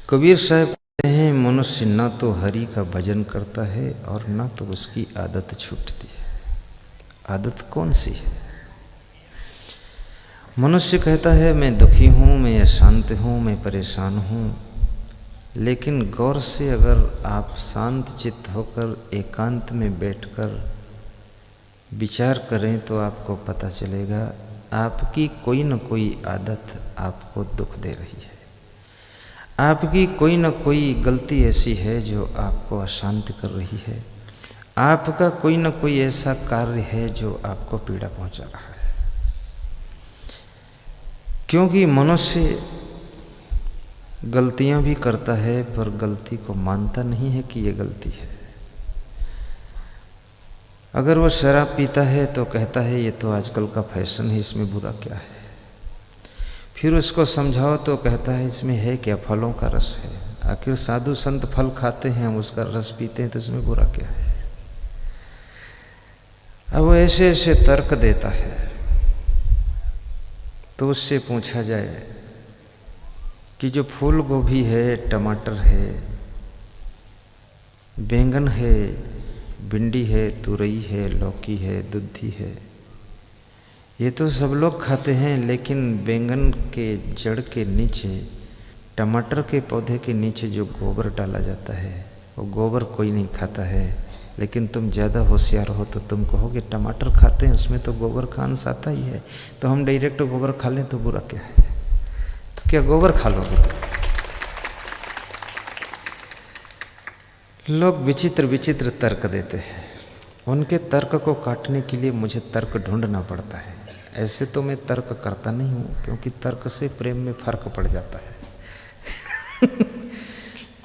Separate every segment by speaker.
Speaker 1: कबीर साहब कहते हैं, मनुष्य ना तो हरि का भजन करता है और ना तो उसकी आदत छूटती है। आदत कौन सी है? मनुष्य कहता है मैं दुखी हूँ, मैं अशांत हूँ, मैं परेशान हूँ। लेकिन गौर से अगर आप शांत चित्त होकर एकांत में बैठकर विचार करें तो आपको पता चलेगा आपकी कोई न कोई आदत आपको दुख दे रही है। आपकी कोई न कोई गलती ऐसी है जो आपको अशांत कर रही है। आपका कोई न कोई ऐसा कार्य है जो आपको पीड़ा पहुंचा रहा है। क्योंकि मनुष्य गलतियां भी करता है पर गलती को मानता नहीं है कि ये गलती है। अगर वो शराब पीता है तो कहता है ये तो आजकल का फैशन है, इसमें बुरा क्या है। फिर उसको समझाओ तो कहता है इसमें है क्या, फलों का रस है। आखिर साधु संत फल खाते हैं, हम उसका रस पीते हैं तो इसमें बुरा क्या है। अब वो ऐसे ऐसे तर्क देता है तो उससे पूछा जाए कि जो फूल गोभी है, टमाटर है, बैंगन है, भिंडी है, तुरई है, लौकी है, दुधी है, ये तो सब लोग खाते हैं। लेकिन बैंगन के जड़ के नीचे, टमाटर के पौधे के नीचे जो गोबर डाला जाता है वो गोबर कोई नहीं खाता है। लेकिन तुम ज़्यादा होशियार हो तो तुम कहोगे टमाटर खाते हैं उसमें तो गोबर का अंश आता ही है, तो हम डायरेक्ट गोबर खा लें तो बुरा क्या है। तो क्या गोबर खा लोगे? लोग विचित्र विचित्र तर्क देते हैं। उनके तर्क को काटने के लिए मुझे तर्क ढूंढना पड़ता है। ऐसे तो मैं तर्क करता नहीं हूँ, क्योंकि तर्क से प्रेम में फर्क पड़ जाता है।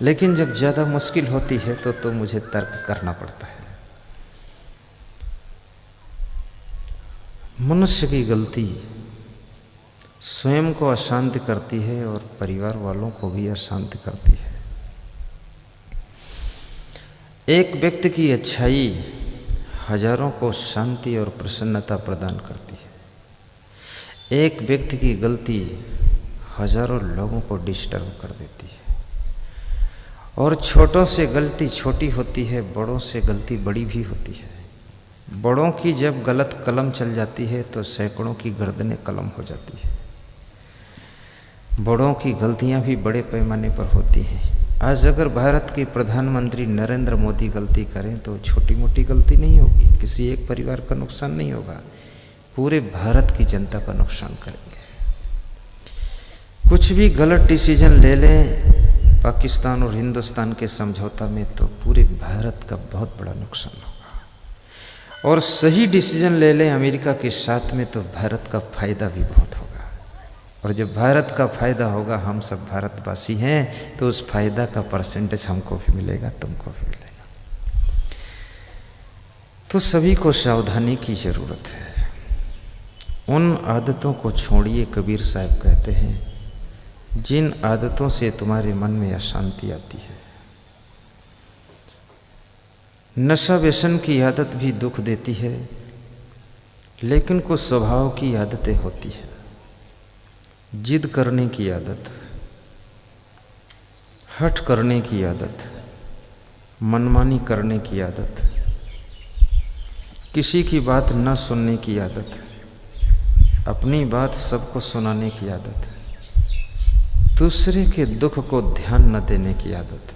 Speaker 1: लेकिन जब ज़्यादा मुश्किल होती है तो मुझे तर्क करना पड़ता है। मनुष्य की गलती स्वयं को अशांत करती है और परिवार वालों को भी अशांत करती है। एक व्यक्ति की अच्छाई हजारों को शांति और प्रसन्नता प्रदान करती है। एक व्यक्ति की गलती हजारों लोगों को डिस्टर्ब कर देती है। और छोटों से गलती छोटी होती है, बड़ों से गलती बड़ी भी होती है। बड़ों की जब गलत कलम चल जाती है तो सैकड़ों की गर्दनें कलम हो जाती है। बड़ों की गलतियां भी बड़े पैमाने पर होती हैं। आज अगर भारत के प्रधानमंत्री नरेंद्र मोदी गलती करें तो छोटी मोटी गलती नहीं होगी, किसी एक परिवार का नुकसान नहीं होगा, पूरे भारत की जनता का नुकसान करेंगे। कुछ भी गलत डिसीजन ले लें पाकिस्तान और हिंदुस्तान के समझौता में तो पूरे भारत का बहुत बड़ा नुकसान होगा। और सही डिसीजन ले लें अमेरिका के साथ में तो भारत का फायदा भी बहुत होगा। और जब भारत का फायदा होगा, हम सब भारतवासी हैं, तो उस फायदा का परसेंटेज हमको भी मिलेगा, तुमको भी मिलेगा। तो सभी को सावधानी की जरूरत है। उन आदतों को छोड़िए, कबीर साहब कहते हैं, जिन आदतों से तुम्हारे मन में अशांति आती है। नशा व्यसन की आदत भी दुख देती है, लेकिन कुछ स्वभाव की आदतें होती है। जिद करने की आदत, हठ करने की आदत, मनमानी करने की आदत, किसी की बात न सुनने की आदत, अपनी बात सबको सुनाने की आदत, दूसरे के दुख को ध्यान न देने की आदत,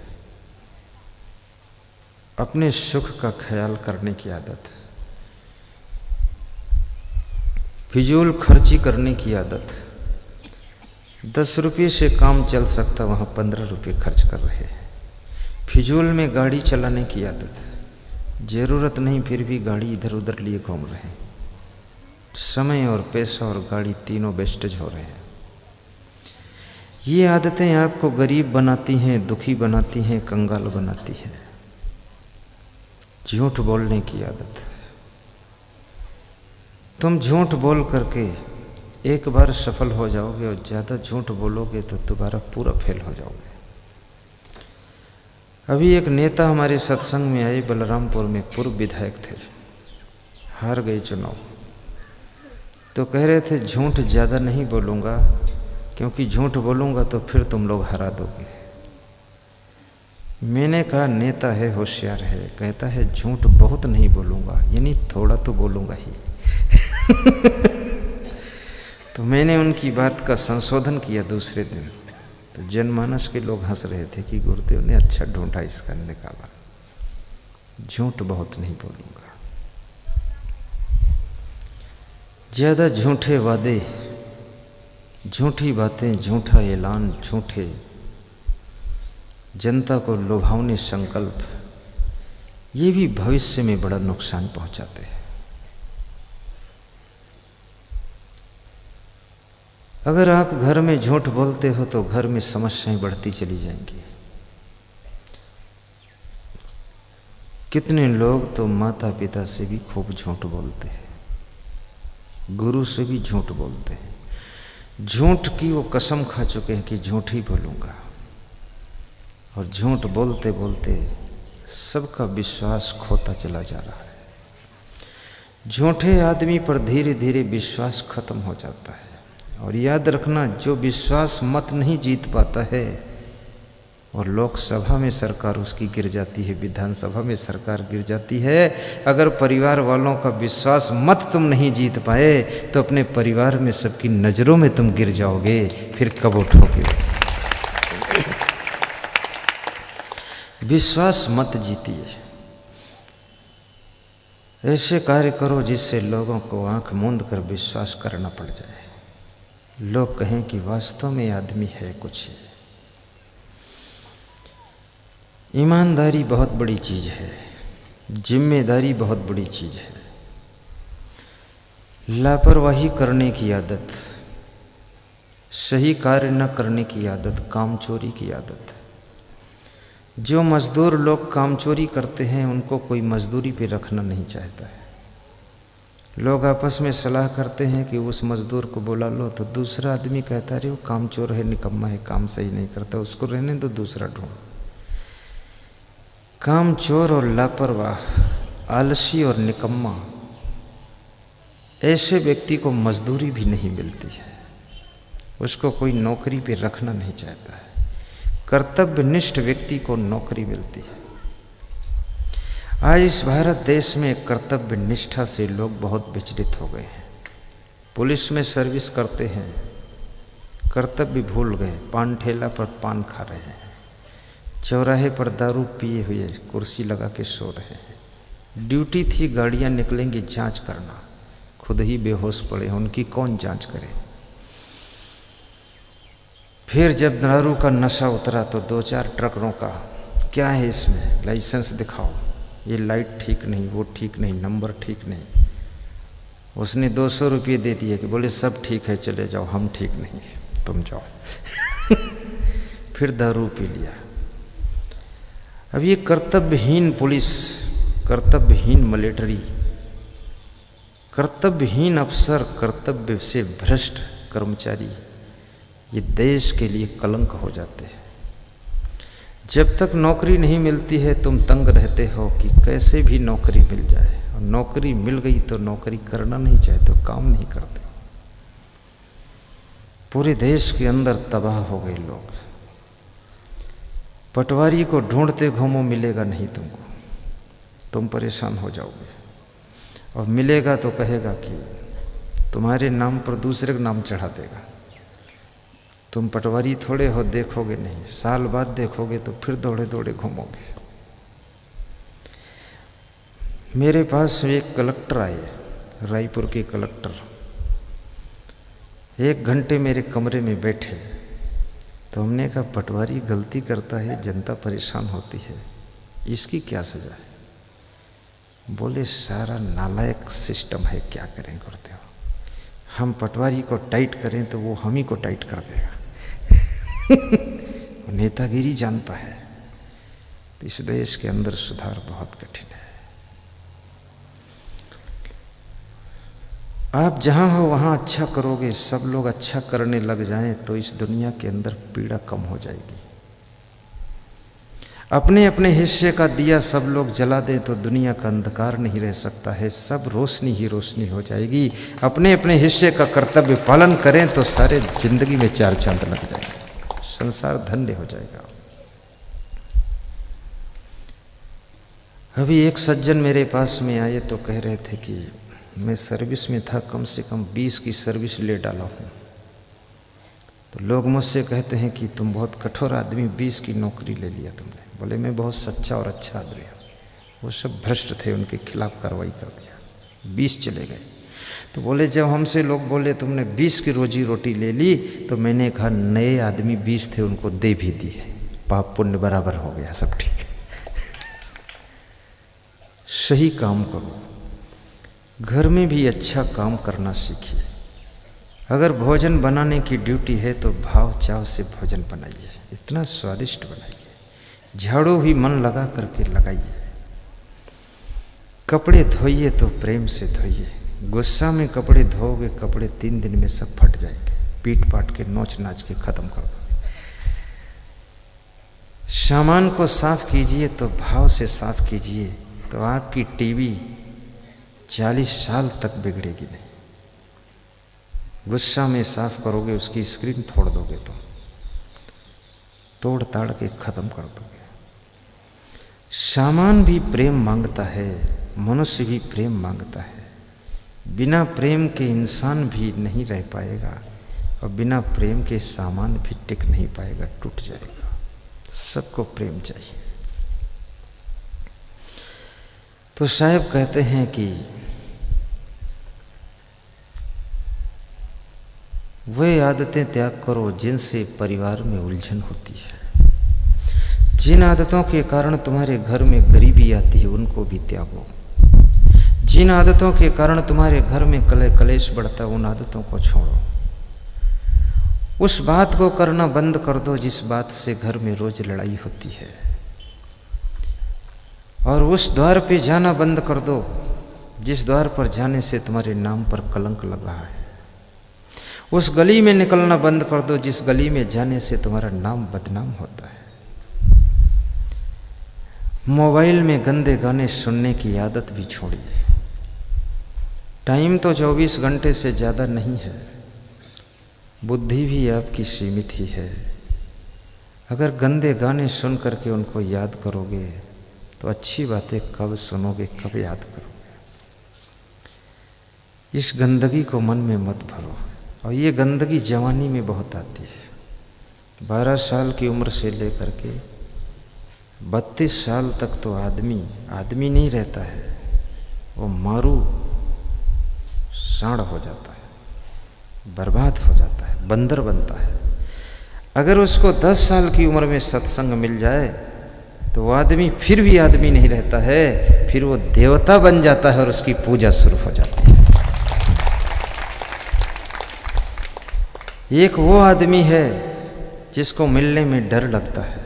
Speaker 1: अपने सुख का ख्याल करने की आदत, फिजूल खर्ची करने की आदत। 10 रुपये से काम चल सकता, वहाँ 15 रुपये खर्च कर रहे हैं। फिजूल में गाड़ी चलाने की आदत, ज़रूरत नहीं फिर भी गाड़ी इधर उधर लिए घूम रहे हैं। समय और पैसा और गाड़ी तीनों वेस्टेज हो रहे हैं। ये आदतें आपको गरीब बनाती हैं, दुखी बनाती हैं, कंगाल बनाती हैं। झूठ बोलने की आदत, तुम झूठ बोल करके एक बार सफल हो जाओगे और ज़्यादा झूठ बोलोगे तो दोबारा पूरा फेल हो जाओगे। अभी एक नेता हमारे सत्संग में आए, बलरामपुर में पूर्व विधायक थे, हार गए चुनाव। तो कह रहे थे झूठ ज़्यादा नहीं बोलूँगा, क्योंकि झूठ बोलूँगा तो फिर तुम लोग हरा दोगे। मैंने कहा नेता है, होशियार है, कहता है झूठ बहुत नहीं बोलूँगा, यानी थोड़ा तो बोलूँगा ही। तो मैंने उनकी बात का संशोधन किया दूसरे दिन, तो जनमानस के लोग हंस रहे थे कि गुरुदेव ने अच्छा ढूंढा इसका निकाला, झूठ बहुत नहीं बोलूँगा। ज़्यादा झूठे वादे, झूठी बातें, झूठा ऐलान, झूठे जनता को लुभावने संकल्प, ये भी भविष्य में बड़ा नुकसान पहुंचाते हैं। अगर आप घर में झूठ बोलते हो तो घर में समस्याएं बढ़ती चली जाएंगी। कितने लोग तो माता पिता से भी खूब झूठ बोलते हैं, गुरु से भी झूठ बोलते हैं। झूठ की वो कसम खा चुके हैं कि झूठ ही बोलूँगा, और झूठ बोलते बोलते सबका विश्वास खोता चला जा रहा है। झूठे आदमी पर धीरे धीरे विश्वास खत्म हो जाता है। और याद रखना, जो विश्वास मत नहीं जीत पाता है और लोकसभा में सरकार उसकी गिर जाती है, विधानसभा में सरकार गिर जाती है। अगर परिवार वालों का विश्वास मत तुम नहीं जीत पाए तो अपने परिवार में सबकी नज़रों में तुम गिर जाओगे, फिर कब उठोगे। विश्वास मत जीतिए, ऐसे कार्य करो जिससे लोगों को आंख मूंद कर विश्वास करना पड़ जाए, लोग कहें कि वास्तव में आदमी है कुछ। ईमानदारी बहुत बड़ी चीज़ है, जिम्मेदारी बहुत बड़ी चीज़ है। लापरवाही करने की आदत, सही कार्य न करने की आदत, कामचोरी की आदत। जो मजदूर लोग कामचोरी करते हैं उनको कोई मजदूरी पे रखना नहीं चाहता है। लोग आपस में सलाह करते हैं कि उस मजदूर को बुला लो, तो दूसरा आदमी कहता है वो कामचोर है, निकम्मा है, काम सही नहीं करता, उसको रहने दो, दूसरा ढूंढ। कामचोर और लापरवाह, आलसी और निकम्मा, ऐसे व्यक्ति को मजदूरी भी नहीं मिलती है, उसको कोई नौकरी पे रखना नहीं चाहता है। कर्तव्यनिष्ठ व्यक्ति को नौकरी मिलती है। आज इस भारत देश में कर्तव्य निष्ठा से लोग बहुत विचलित हो गए हैं। पुलिस में सर्विस करते हैं, कर्तव्य भूल गए, पान ठेला पर पान खा रहे हैं, चौराहे पर दारू पिए हुए कुर्सी लगा के सो रहे हैं। ड्यूटी थी, गाड़ियां निकलेंगी जांच करना, खुद ही बेहोश पड़े हैं, उनकी कौन जांच करे। फिर जब दारू का नशा उतरा तो 2-4 ट्रक रोका, क्या है इसमें, लाइसेंस दिखाओ, ये लाइट ठीक नहीं, वो ठीक नहीं, नंबर ठीक नहीं। उसने 200 रुपये दे दिए कि बोले सब ठीक है चले जाओ, हम ठीक नहीं, तुम जाओ। फिर दारू पी लिया। अब ये कर्तव्यहीन पुलिस, कर्तव्यहीन मिलिट्री, कर्तव्यहीन अफसर, कर्तव्य से भ्रष्ट कर्मचारी, ये देश के लिए कलंक हो जाते हैं। जब तक नौकरी नहीं मिलती है तुम तंग रहते हो कि कैसे भी नौकरी मिल जाए, और नौकरी मिल गई तो नौकरी करना नहीं चाहते, तो काम नहीं करते। पूरे देश के अंदर तबाह हो गए लोग। पटवारी को ढूंढते घूमो, मिलेगा नहीं तुमको, तुम परेशान हो जाओगे। और मिलेगा तो कहेगा कि तुम्हारे नाम पर दूसरे का नाम चढ़ा देगा। तुम पटवारी थोड़े हो, देखोगे नहीं, साल बाद देखोगे तो फिर दौड़े दौड़े घूमोगे। मेरे पास एक कलेक्टर आए, रायपुर के कलेक्टर, 1 घंटे मेरे कमरे में बैठे। तो हमने कहा पटवारी गलती करता है, जनता परेशान होती है, इसकी क्या सजा है। बोले सारा नालायक सिस्टम है, क्या करें गुरुदेव, हम पटवारी को टाइट करें तो वो हम ही को टाइट कर देगा। नेतागिरी जानता है। तो इस देश के अंदर सुधार बहुत कठिन है। आप जहाँ हो वहाँ अच्छा करोगे, सब लोग अच्छा करने लग जाएं तो इस दुनिया के अंदर पीड़ा कम हो जाएगी। अपने अपने हिस्से का दिया सब लोग जला दें तो दुनिया का अंधकार नहीं रह सकता है, सब रोशनी ही रोशनी हो जाएगी। अपने अपने हिस्से का कर्तव्य पालन करें तो सारे जिंदगी में 4 चांद लग जाएंगे, संसार धन्य हो जाएगा। अभी एक सज्जन मेरे पास में आए तो कह रहे थे कि मैं सर्विस में था, कम से कम 20 की सर्विस ले डाला हूँ। तो लोग मुझसे कहते हैं कि तुम बहुत कठोर आदमी, 20 की नौकरी ले लिया तुमने। बोले मैं बहुत सच्चा और अच्छा आदमी हूँ। वो सब भ्रष्ट थे, उनके खिलाफ कार्रवाई कर दिया, 20 चले गए। तो बोले जब हमसे लोग बोले तुमने 20 की रोजी रोटी ले ली, तो मैंने कहा नए आदमी 20 थे उनको दे भी दी है, पाप पुण्य बराबर हो गया, सब ठीक है। सही काम करो, घर में भी अच्छा काम करना सीखिए। अगर भोजन बनाने की ड्यूटी है तो भाव चाव से भोजन बनाइए, इतना स्वादिष्ट बनाइए। झाड़ू भी मन लगा करके लगाइए। कपड़े धोइए तो प्रेम से धोइए। गुस्सा में कपड़े धोओगे, कपड़े 3 दिन में सब फट जाएंगे, पीट पाट के नोच नाच के खत्म कर दोगे। सामान को साफ कीजिए तो भाव से साफ कीजिए, तो आपकी टीवी 40 साल तक बिगड़ेगी नहीं। गुस्सा में साफ करोगे, उसकी स्क्रीन फोड़ दोगे तो तोड़ ताड़ के खत्म कर दोगे। सामान भी प्रेम मांगता है, मनुष्य भी प्रेम मांगता है। बिना प्रेम के इंसान भी नहीं रह पाएगा, और बिना प्रेम के सामान भी टिक नहीं पाएगा, टूट जाएगा। सबको प्रेम चाहिए। तो साहब कहते हैं कि वे आदतें त्याग करो जिनसे परिवार में उलझन होती है। जिन आदतों के कारण तुम्हारे घर में गरीबी आती है उनको भी त्यागो। जिन आदतों के कारण तुम्हारे घर में कलेश बढ़ता है उन आदतों को छोड़ो। उस बात को करना बंद कर दो जिस बात से घर में रोज लड़ाई होती है, और उस द्वार पे जाना बंद कर दो जिस द्वार पर जाने से तुम्हारे नाम पर कलंक लग रहा है। उस गली में निकलना बंद कर दो जिस गली में जाने से तुम्हारा नाम बदनाम होता है। मोबाइल में गंदे गाने सुनने की आदत भी छोड़िए। टाइम तो 24 घंटे से ज़्यादा नहीं है, बुद्धि भी आपकी सीमित ही है। अगर गंदे गाने सुन करके उनको याद करोगे तो अच्छी बातें कब सुनोगे, कब याद करोगे। इस गंदगी को मन में मत भरो। और ये गंदगी जवानी में बहुत आती है। 12 साल की उम्र से लेकर के 32 साल तक तो आदमी नहीं रहता है, वो मारू साड़ हो जाता है, बर्बाद हो जाता है, बंदर बनता है। अगर उसको 10 साल की उम्र में सत्संग मिल जाए तो वो आदमी फिर भी आदमी नहीं रहता है, फिर वो देवता बन जाता है और उसकी पूजा शुरू हो जाती है। एक वो आदमी है जिसको मिलने में डर लगता है,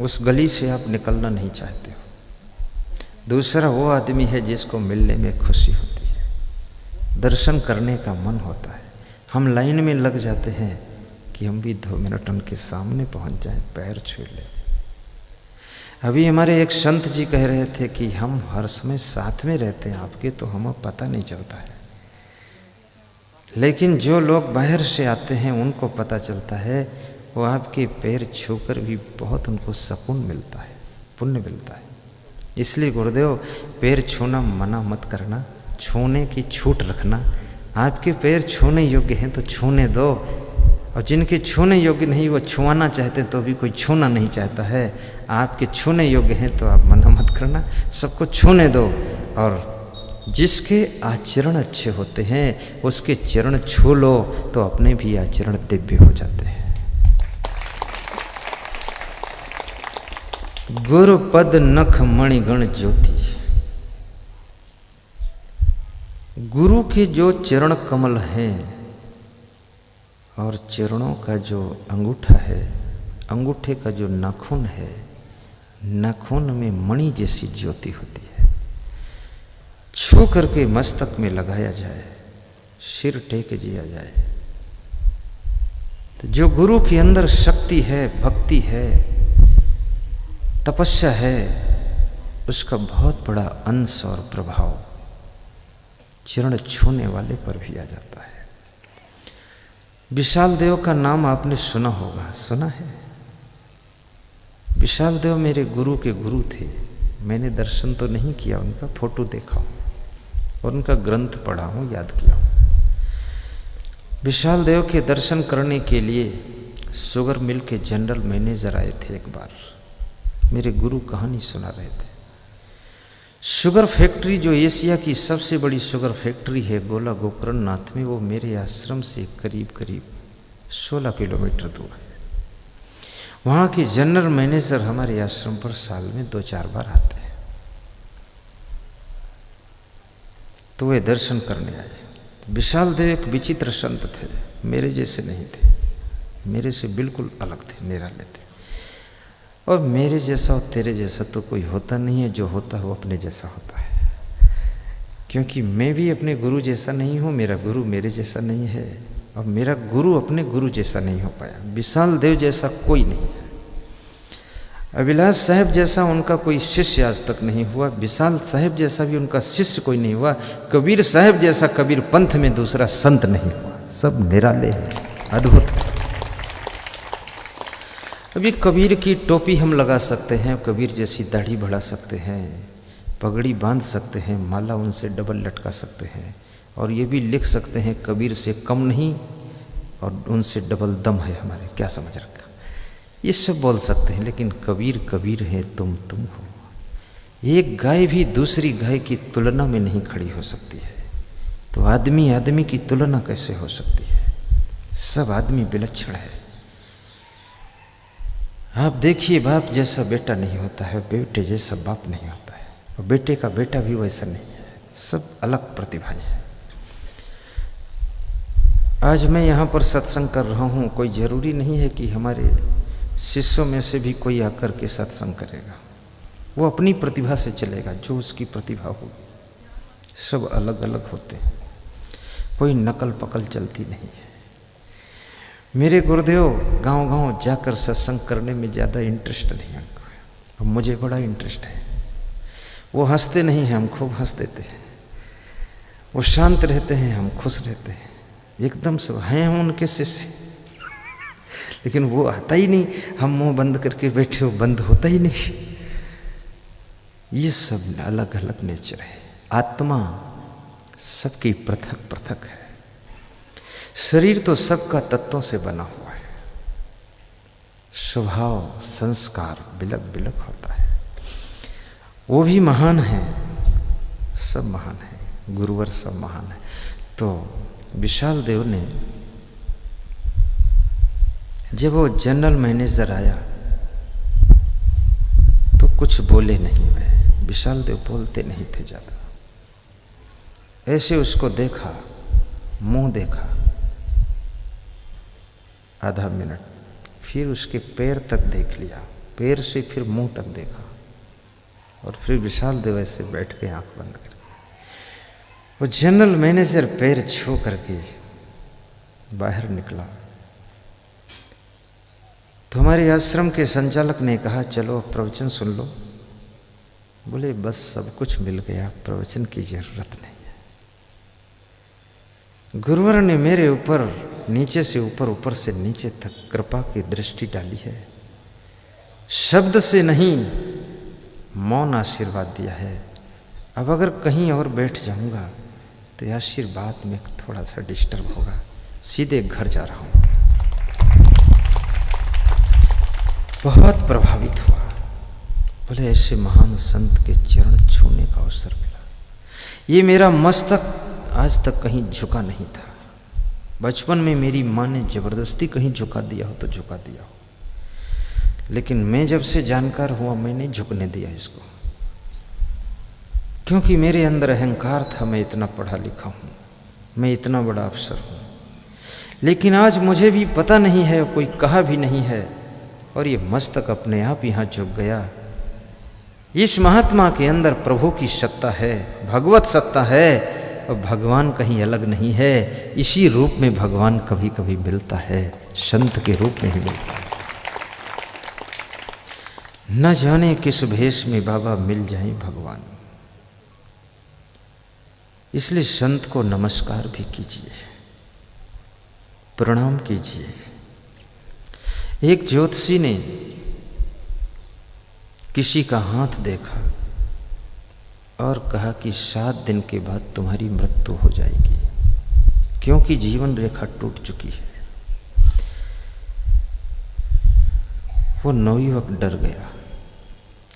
Speaker 1: उस गली से आप निकलना नहीं चाहते हो। दूसरा वो आदमी है जिसको मिलने में खुशी होती है, दर्शन करने का मन होता है। हम लाइन में लग जाते हैं कि हम भी 2 मिनट उनके सामने पहुंच जाएं, पैर छू लें। अभी हमारे एक संत जी कह रहे थे कि हम हर समय साथ में रहते हैं आपके, तो हमें पता नहीं चलता है, लेकिन जो लोग बाहर से आते हैं उनको पता चलता है। वो आपके पैर छूकर भी बहुत उनको सुकून मिलता है, पुण्य मिलता है। इसलिए गुरुदेव पैर छूना मना मत करना, छूने की छूट रखना। आपके पैर छूने योग्य हैं तो छूने दो, और जिनके छूने योग्य नहीं वो छुआना चाहते तो भी कोई छूना नहीं चाहता है। आपके छूने योग्य हैं तो आप मना मत करना, सबको छूने दो। और जिसके आचरण अच्छे होते हैं उसके चरण छू लो तो अपने भी आचरण दिव्य हो जाते हैं। गुरु पद नख मणिगण ज्योति। गुरु के जो चरण कमल हैं और चरणों का जो अंगूठा है, अंगूठे का जो नाखून है, नाखून में मणि जैसी ज्योति होती है। छू करके मस्तक में लगाया जाए, सिर टेक दिया जाए, तो जो गुरु के अंदर शक्ति है, भक्ति है, तपस्या है, उसका बहुत बड़ा अंश और प्रभाव चरण छूने वाले पर भी आ जाता है। विशाल देव का नाम आपने सुना होगा, सुना है? विशाल देव मेरे गुरु के गुरु थे। मैंने दर्शन तो नहीं किया, उनका फोटो देखा हूँ और उनका ग्रंथ पढ़ा हूँ, याद किया हूँ। विशाल देव के दर्शन करने के लिए शुगर मिल के जनरल मैनेजर आए थे एक बार, मेरे गुरु कहानी सुना रहे थे। शुगर फैक्ट्री जो एशिया की सबसे बड़ी शुगर फैक्ट्री है गोला गोकर्ण नाथ में, वो मेरे आश्रम से करीब करीब 16 किलोमीटर दूर है। वहाँ के जनरल मैनेजर हमारे आश्रम पर साल में 2-4 बार आते हैं, तो वे दर्शन करने आए। विशाल देव एक विचित्र संत थे, मेरे जैसे नहीं थे, मेरे से बिल्कुल अलग थे, निराले थे। और मेरे जैसा और तेरे जैसा तो कोई होता नहीं है, जो होता है वो अपने जैसा होता है। क्योंकि मैं भी अपने गुरु जैसा नहीं हूँ, मेरा गुरु मेरे जैसा नहीं है, और मेरा गुरु अपने गुरु जैसा नहीं हो पाया। विशाल देव जैसा कोई नहीं है। अभिलाष साहब जैसा उनका कोई शिष्य आज तक नहीं हुआ, विशाल साहब जैसा भी उनका शिष्य कोई नहीं हुआ, कबीर साहब जैसा कबीर पंथ में दूसरा संत नहीं हुआ। सब निराले हैं, अद्भुत है। अभी कबीर की टोपी हम लगा सकते हैं, कबीर जैसी दाढ़ी बढ़ा सकते हैं, पगड़ी बांध सकते हैं, माला उनसे डबल लटका सकते हैं, और ये भी लिख सकते हैं कबीर से कम नहीं और उनसे डबल दम है हमारे, क्या समझ रखा, ये सब बोल सकते हैं। लेकिन कबीर कबीर है, तुम हो। एक गाय भी दूसरी गाय की तुलना में नहीं खड़ी हो सकती है, तो आदमी आदमी की तुलना कैसे हो सकती है? सब आदमी विलक्षण है। आप देखिए, बाप जैसा बेटा नहीं होता है, बेटे जैसा बाप नहीं होता है, और बेटे का बेटा भी वैसा नहीं है, सब अलग प्रतिभाएं हैं। आज मैं यहाँ पर सत्संग कर रहा हूँ, कोई ज़रूरी नहीं है कि हमारे शिष्यों में से भी कोई आकर के सत्संग करेगा, वो अपनी प्रतिभा से चलेगा, जो उसकी प्रतिभा हो। सब अलग अलग होते हैं, कोई नकल पकल चलती नहीं है। मेरे गुरुदेव गांव-गांव जाकर सत्संग करने में ज़्यादा इंटरेस्ट नहीं है, अब मुझे बड़ा इंटरेस्ट है। वो हंसते नहीं हैं, हम खूब हंस देते हैं। वो शांत रहते हैं, हम खुश रहते हैं, एकदम सब हैं हम उनके शिष्य। लेकिन वो आता ही नहीं, हम मुंह बंद करके बैठे हो, बंद होता ही नहीं। ये सब अलग अलग नेचर है। आत्मा सबकी पृथक पृथक है। शरीर तो सबका तत्वों से बना हुआ है, स्वभाव संस्कार बिलक बिलक होता है। वो भी महान है, सब महान है, गुरुवर सब महान है। तो विशाल देव ने, जब वो जनरल मैनेजर आया तो कुछ बोले नहीं। वह विशाल देव बोलते नहीं थे ज़्यादा, ऐसे उसको देखा, मुंह देखा आधा मिनट, फिर उसके पैर तक देख लिया, पैर से फिर मुंह तक देखा, और फिर विशाल देव ऐसे बैठ के आंख बंद कर। वो जनरल मैनेजर पैर छू करके बाहर निकला तो हमारे आश्रम के संचालक ने कहा, चलो प्रवचन सुन लो। बोले बस सब कुछ मिल गया, प्रवचन की जरूरत नहीं है। गुरुवर ने मेरे ऊपर नीचे से ऊपर, ऊपर से नीचे तक कृपा की दृष्टि डाली है। शब्द से नहीं, मौन आशीर्वाद दिया है। अब अगर कहीं और बैठ जाऊंगा तो आशीर्वाद में थोड़ा सा डिस्टर्ब होगा, सीधे घर जा रहा हूं। बहुत प्रभावित हुआ। बोले ऐसे महान संत के चरण छूने का अवसर मिला। ये मेरा मस्तक आज तक कहीं झुका नहीं था। बचपन में मेरी माँ ने जबरदस्ती कहीं झुका दिया हो तो झुका दिया हो, लेकिन मैं जब से जानकार हुआ मैं नहीं झुकने दिया इसको, क्योंकि मेरे अंदर अहंकार था, मैं इतना पढ़ा लिखा हूँ, मैं इतना बड़ा अफसर हूँ। लेकिन आज मुझे भी पता नहीं है, कोई कहा भी नहीं है, और ये मस्तक अपने आप यहाँ झुक गया। इस महात्मा के अंदर प्रभु की सत्ता है, भगवत सत्ता है, और भगवान कहीं अलग नहीं है। इसी रूप में भगवान कभी कभी मिलता है, संत के रूप में ही मिलता है। न जाने किस भेष में बाबा मिल जाए भगवान। इसलिए संत को नमस्कार भी कीजिए, प्रणाम कीजिए। एक ज्योतिषी ने किसी का हाथ देखा, और कहा कि 7 दिन के बाद तुम्हारी मृत्यु हो जाएगी, क्योंकि जीवन रेखा टूट चुकी है। वो नवयुवक डर गया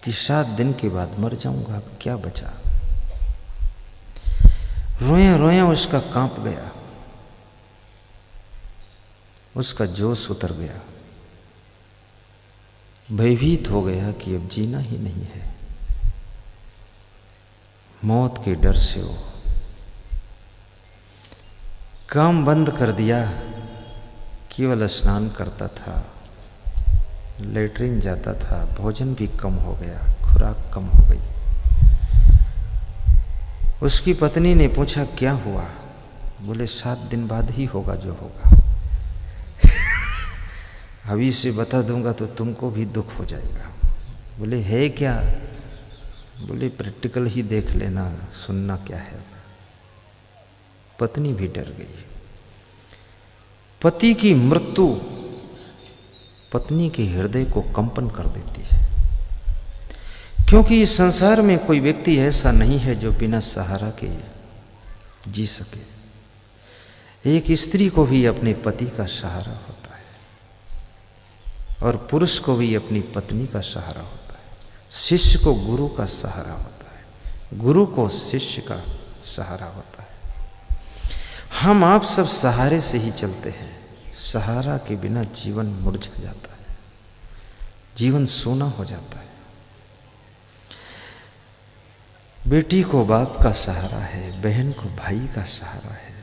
Speaker 1: कि 7 दिन के बाद मर जाऊंगा, अब क्या बचा। रोया रोया उसका कांप गया, उसका जोश उतर गया, भयभीत हो गया कि अब जीना ही नहीं है। मौत के डर से वो काम बंद कर दिया, केवल स्नान करता था, लेटरिन जाता था, भोजन भी कम हो गया, खुराक कम हो गई। उसकी पत्नी ने पूछा क्या हुआ? बोले 7 दिन बाद ही होगा जो होगा। अभी से बता दूंगा तो तुमको भी दुख हो जाएगा। बोले है क्या? बोले प्रैक्टिकल ही देख लेना, सुनना क्या है। पत्नी भी डर गई। पति की मृत्यु पत्नी के हृदय को कंपन कर देती है, क्योंकि इस संसार में कोई व्यक्ति ऐसा नहीं है जो बिना सहारा के जी सके। एक स्त्री को भी अपने पति का सहारा होता है और पुरुष को भी अपनी पत्नी का सहारा होता है। शिष्य को गुरु का सहारा होता है, गुरु को शिष्य का सहारा होता है। हम आप सब सहारे से ही चलते हैं। सहारा के बिना जीवन मुरझा जाता है, जीवन सूना हो जाता है। बेटी को बाप का सहारा है, बहन को भाई का सहारा है,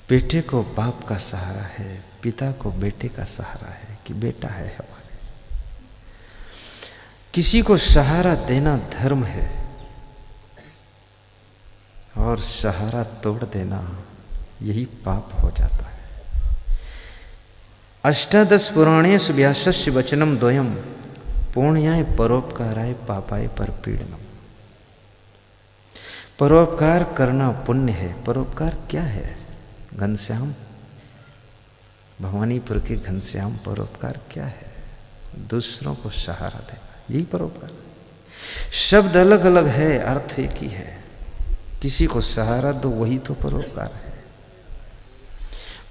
Speaker 1: बेटे को बाप का सहारा है, पिता को बेटे का सहारा है कि बेटा है हमारे। किसी को सहारा देना धर्म है और सहारा तोड़ देना यही पाप हो जाता है। अष्टादश पुराणेषु व्यासस्य वचनम द्वयम् पुण्याय परोपकाराय पापाय परपीडनम्। परोपकार करना पुण्य है। परोपकार क्या है? घनश्याम, भवानीपुर के घनश्याम, परोपकार क्या है? दूसरों को सहारा देना, यही परोपकार है। शब्द अलग अलग है, अर्थ एक ही है। किसी को सहारा दो, वही तो परोपकार है।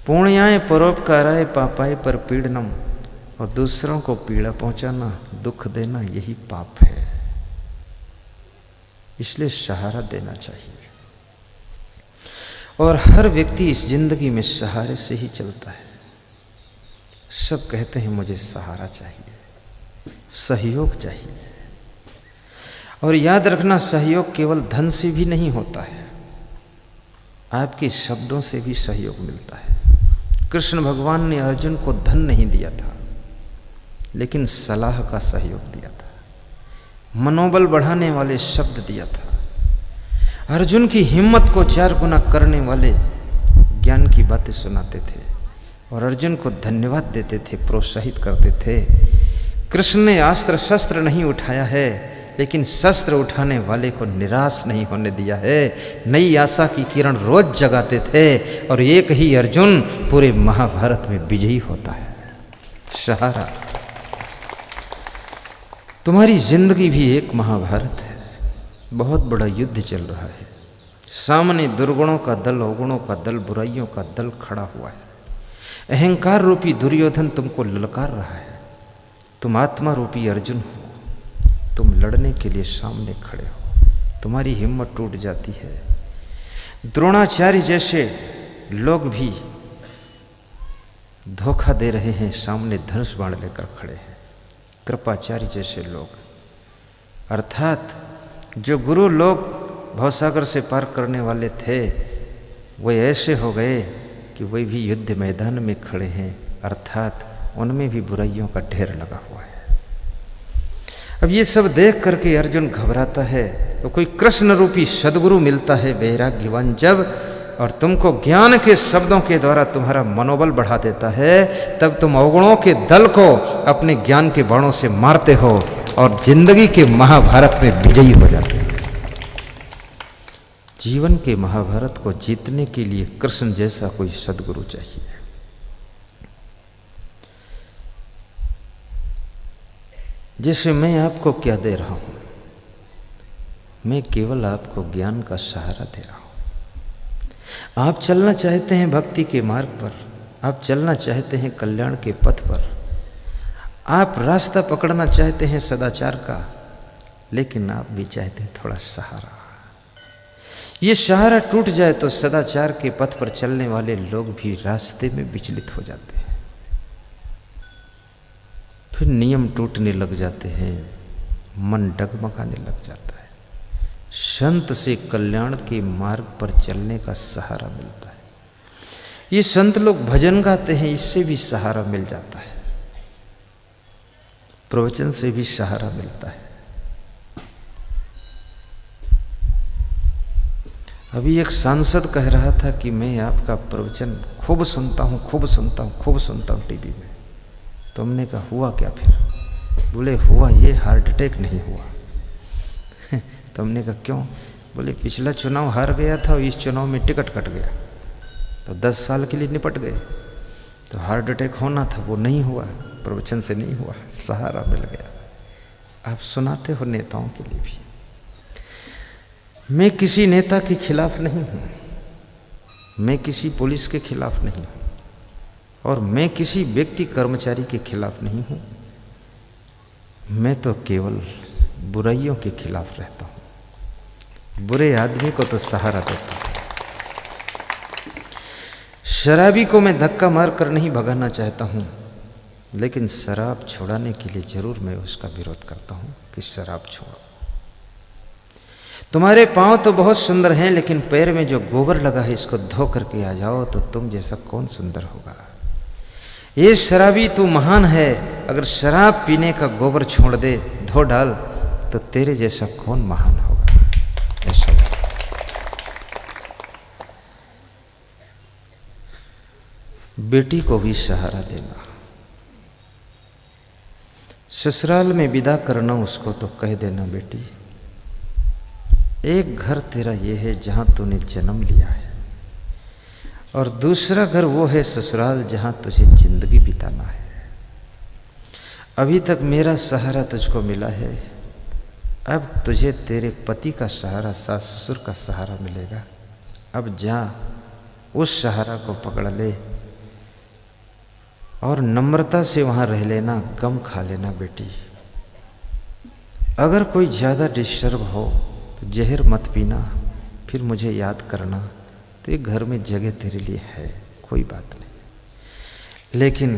Speaker 1: पुण्याय परोपकाराय पापाय परपीडनम्, और दूसरों को पीड़ा पहुंचाना, दुख देना, यही पाप है। इसलिए सहारा देना चाहिए। और हर व्यक्ति इस जिंदगी में सहारे से ही चलता है। सब कहते हैं मुझे सहारा चाहिए, सहयोग चाहिए। और याद रखना, सहयोग केवल धन से भी नहीं होता है, आपके शब्दों से भी सहयोग मिलता है। कृष्ण भगवान ने अर्जुन को धन नहीं दिया था, लेकिन सलाह का सहयोग दिया था, मनोबल बढ़ाने वाले शब्द दिया था। अर्जुन की हिम्मत को 4 गुना करने वाले ज्ञान की बातें सुनाते थे और अर्जुन को धन्यवाद देते थे, प्रोत्साहित करते थे। कृष्ण ने अस्त्र शस्त्र नहीं उठाया है, लेकिन शस्त्र उठाने वाले को निराश नहीं होने दिया है। नई आशा की किरण रोज जगाते थे और एक ही अर्जुन पूरे महाभारत में विजयी होता है। सहारा। तुम्हारी जिंदगी भी एक महाभारत है। बहुत बड़ा युद्ध चल रहा है। सामने दुर्गुणों का दल, अवगुणों का दल, बुराइयों का दल खड़ा हुआ है। अहंकार रूपी दुर्योधन तुमको ललकार रहा है। तुम आत्मा रूपी अर्जुन हो, तुम लड़ने के लिए सामने खड़े हो। तुम्हारी हिम्मत टूट जाती है। द्रोणाचार्य जैसे लोग भी धोखा दे रहे हैं, सामने धनुष बाण लेकर खड़े हैं। कृपाचार्य जैसे लोग, अर्थात जो गुरु लोग भवसागर से पार करने वाले थे, वे ऐसे हो गए कि वे भी युद्ध मैदान में खड़े हैं, अर्थात उनमें भी बुराइयों का ढेर लगा हुआ है। अब ये सब देख करके अर्जुन घबराता है, तो कोई कृष्ण रूपी सदगुरु मिलता है वैराग्यवान जब, और तुमको ज्ञान के शब्दों के द्वारा तुम्हारा मनोबल बढ़ा देता है, तब तुम अवगुणों के दल को अपने ज्ञान के बाणों से मारते हो और जिंदगी के महाभारत में विजयी हो जाते हो। जीवन के महाभारत को जीतने के लिए कृष्ण जैसा कोई सदगुरु चाहिए। जैसे मैं आपको क्या दे रहा हूं, मैं केवल आपको ज्ञान का सहारा दे रहा हूँ। आप चलना चाहते हैं भक्ति के मार्ग पर, आप चलना चाहते हैं कल्याण के पथ पर, आप रास्ता पकड़ना चाहते हैं सदाचार का, लेकिन आप भी चाहते हैं थोड़ा सहारा। ये सहारा टूट जाए तो सदाचार के पथ पर चलने वाले लोग भी रास्ते में विचलित हो जाते हैं, फिर नियम टूटने लग जाते हैं, मन डगमगाने लग जाता है। संत से कल्याण के मार्ग पर चलने का सहारा मिलता है। ये संत लोग भजन गाते हैं, इससे भी सहारा मिल जाता है, प्रवचन से भी सहारा मिलता है। अभी एक सांसद कह रहा था कि मैं आपका प्रवचन खूब सुनता हूँ, खूब सुनता हूँ, खूब सुनता हूँ टीवी में। तो हमने कहा हुआ क्या फिर? बोले हुआ ये हार्ट अटैक नहीं हुआ। तो हमने कहा क्यों? बोले पिछला चुनाव हार गया था और इस चुनाव में टिकट कट गया, तो 10 साल के लिए निपट गए, तो हार्ट अटैक होना था वो नहीं हुआ, प्रवचन से नहीं हुआ, सहारा मिल गया। आप सुनाते हो नेताओं के लिए भी। मैं किसी नेता के खिलाफ नहीं हूँ, मैं किसी पुलिस के खिलाफ नहीं हूँ, और मैं किसी व्यक्ति कर्मचारी के खिलाफ नहीं हूँ। मैं तो केवल बुराइयों के खिलाफ रहता हूँ, बुरे आदमी को तो सहारा देता हूँ। शराबी को मैं धक्का मार कर नहीं भगाना चाहता हूँ, लेकिन शराब छुड़ाने के लिए जरूर मैं उसका विरोध करता हूँ कि शराब छोड़ो। तुम्हारे पांव तो बहुत सुंदर हैं, लेकिन पैर में जो गोबर लगा है इसको धो करके आ जाओ तो तुम जैसा कौन सुंदर होगा। ये शराबी तू महान है, अगर शराब पीने का गोबर छोड़ दे, धो डाल, तो तेरे जैसा कौन महान होगा। ऐसा बेटी को भी सहारा देना, ससुराल में विदा करना उसको तो कह देना बेटी एक घर तेरा ये है जहाँ तूने जन्म लिया है, और दूसरा घर वो है ससुराल जहाँ तुझे जिंदगी बिताना है। अभी तक मेरा सहारा तुझको मिला है, अब तुझे तेरे पति का सहारा, सास ससुर का सहारा मिलेगा। अब जा उस सहारा को पकड़ ले और नम्रता से वहाँ रह लेना, गम खा लेना बेटी। अगर कोई ज़्यादा डिस्टर्ब हो तो जहर मत पीना, फिर मुझे याद करना, तो ये घर में जगह तेरे लिए है, कोई बात नहीं। लेकिन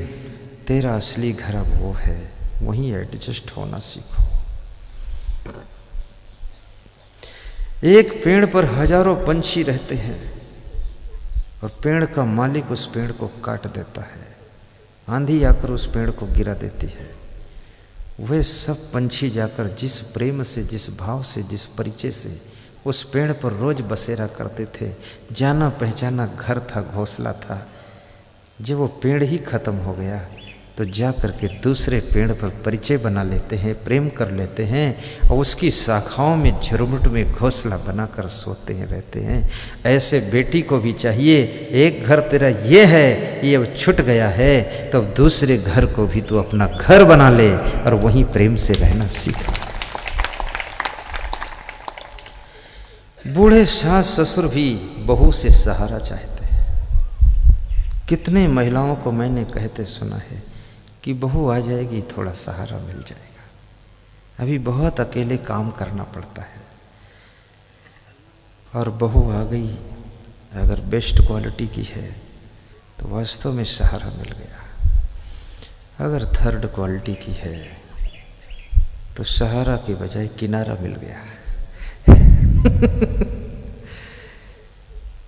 Speaker 1: तेरा असली घर अब वो है, वहीं एडजस्ट होना सीखो। एक पेड़ पर हजारों पंछी रहते हैं और पेड़ का मालिक उस पेड़ को काट देता है, आंधी आकर उस पेड़ को गिरा देती है। वे सब पंछी जाकर जिस प्रेम से, जिस भाव से, जिस परिचय से उस पेड़ पर रोज बसेरा करते थे, जाना पहचाना घर था, घोंसला था, जब वो पेड़ ही खत्म हो गया तो जा करके दूसरे पेड़ पर परिचय बना लेते हैं, प्रेम कर लेते हैं और उसकी शाखाओं में झुरमुट में घोंसला बनाकर सोते हैं, रहते हैं। ऐसे बेटी को भी चाहिए, एक घर तेरा ये है, ये अब छूट गया है तो अब दूसरे घर को भी तू अपना घर बना ले और वहीं प्रेम से रहना सीख। बूढ़े सास ससुर भी बहू से सहारा चाहते हैं। कितने महिलाओं को मैंने कहते सुना है कि बहू आ जाएगी थोड़ा सहारा मिल जाएगा। अभी बहुत अकेले काम करना पड़ता है, और बहू आ गई अगर बेस्ट क्वालिटी की है तो वास्तव में सहारा मिल गया। अगर थर्ड क्वालिटी की है तो सहारा के बजाय किनारा मिल गया।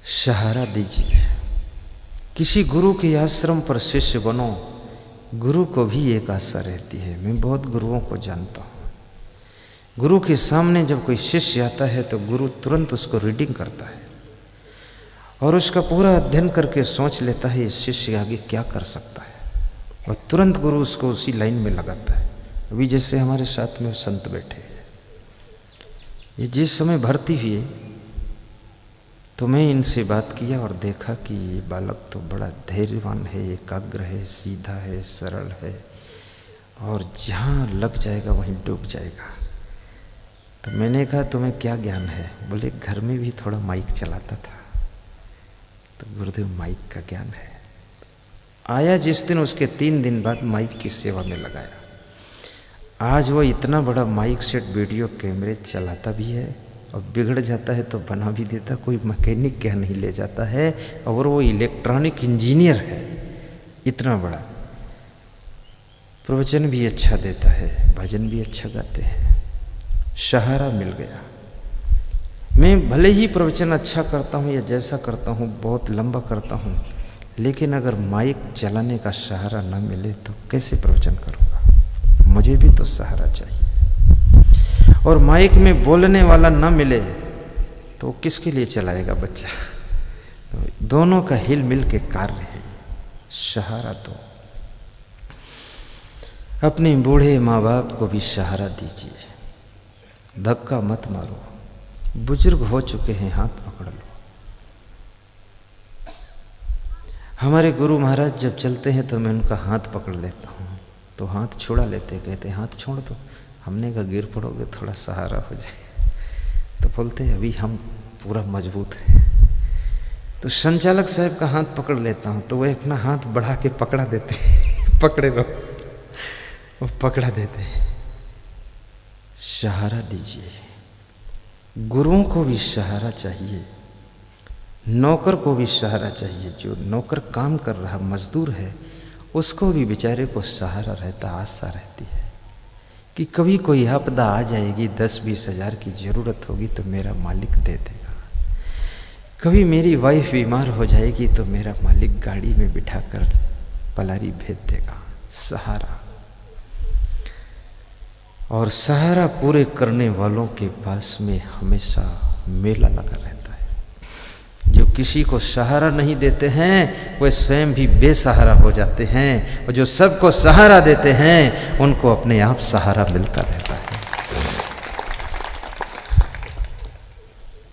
Speaker 1: सहारा दीजिए। किसी गुरु के आश्रम पर शिष्य बनो, गुरु को भी एक आशा रहती है। मैं बहुत गुरुओं को जानता हूँ, गुरु के सामने जब कोई शिष्य आता है तो गुरु तुरंत उसको रीडिंग करता है और उसका पूरा अध्ययन करके सोच लेता है ये शिष्य आगे क्या कर सकता है, और तुरंत गुरु उसको उसी लाइन में लगाता है। अभी जैसे हमारे साथ में संत बैठे, ये जिस समय भर्ती हुए तो मैं इनसे बात किया और देखा कि ये बालक तो बड़ा धैर्यवान है, एकाग्र है, सीधा है, सरल है, और जहाँ लग जाएगा वहीं डूब जाएगा। तो मैंने कहा तुम्हें क्या ज्ञान है? बोले घर में भी थोड़ा माइक चलाता था। तो गुरुदेव माइक का ज्ञान है। आया जिस दिन, उसके 3 दिन बाद माइक की सेवा में लगाया। आज वो इतना बड़ा माइक सेट, वीडियो कैमरे चलाता भी है, और बिगड़ जाता है तो बना भी देता, कोई मैकेनिक क्या नहीं ले जाता है, और वो इलेक्ट्रॉनिक इंजीनियर है इतना बड़ा। प्रवचन भी अच्छा देता है, भजन भी अच्छा गाते हैं। सहारा मिल गया। मैं भले ही प्रवचन अच्छा करता हूँ या जैसा करता हूँ, बहुत लंबा करता हूँ, लेकिन अगर माइक चलाने का सहारा न मिले तो कैसे प्रवचन करूँगा? मुझे भी तो सहारा चाहिए। और माइक में बोलने वाला न मिले तो किसके लिए चलाएगा बच्चा? तो दोनों का हिल मिल के कार्य है। सहारा दो। अपने बूढ़े माँ बाप को भी सहारा दीजिए। धक्का मत मारो। बुजुर्ग हो चुके हैं, हाथ पकड़ लो। हमारे गुरु महाराज जब चलते हैं तो मैं उनका हाथ पकड़ लेता हूँ, तो हाथ छुड़ा लेते, कहते हाथ छोड़ दो। हमने कहा गिर पड़ोगे, थोड़ा सहारा हो जाए। तो बोलते अभी हम पूरा मजबूत हैं। तो संचालक साहब का हाथ पकड़ लेता हूँ तो वह अपना हाथ बढ़ा के पकड़ा देते पकड़े रहो, वो पकड़ा देते हैं। सहारा दीजिए। गुरुओं को भी सहारा चाहिए, नौकर को भी सहारा चाहिए। जो नौकर काम कर रहा मजदूर है, उसको भी बेचारे को सहारा रहता, आशा रहती है कि कभी कोई आपदा आ जाएगी, 10-20 हज़ार की ज़रूरत होगी तो मेरा मालिक दे देगा। कभी मेरी वाइफ बीमार हो जाएगी तो मेरा मालिक गाड़ी में बिठाकर पलारी भेज देगा। सहारा। और सहारा पूरे करने वालों के पास में हमेशा मेला लगा रहता है। जो किसी को सहारा नहीं देते हैं वे स्वयं भी बेसहारा हो जाते हैं, और जो सबको सहारा देते हैं उनको अपने आप सहारा मिलता रहता है।